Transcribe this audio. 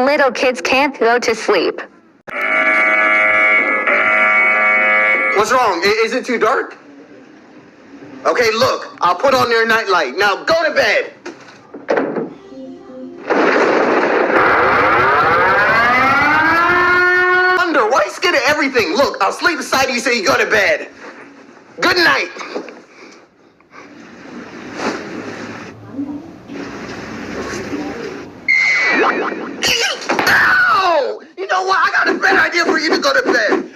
little kids can't go to sleep. What's wrong? Is it too dark? Okay, look, I'll put on your nightlight. Now go to bed. Thunder, why are you scared of everything? Look, I'll sleep beside you so you go to bed. Good night. Ow! You know what? I got a better idea for you to go to bed.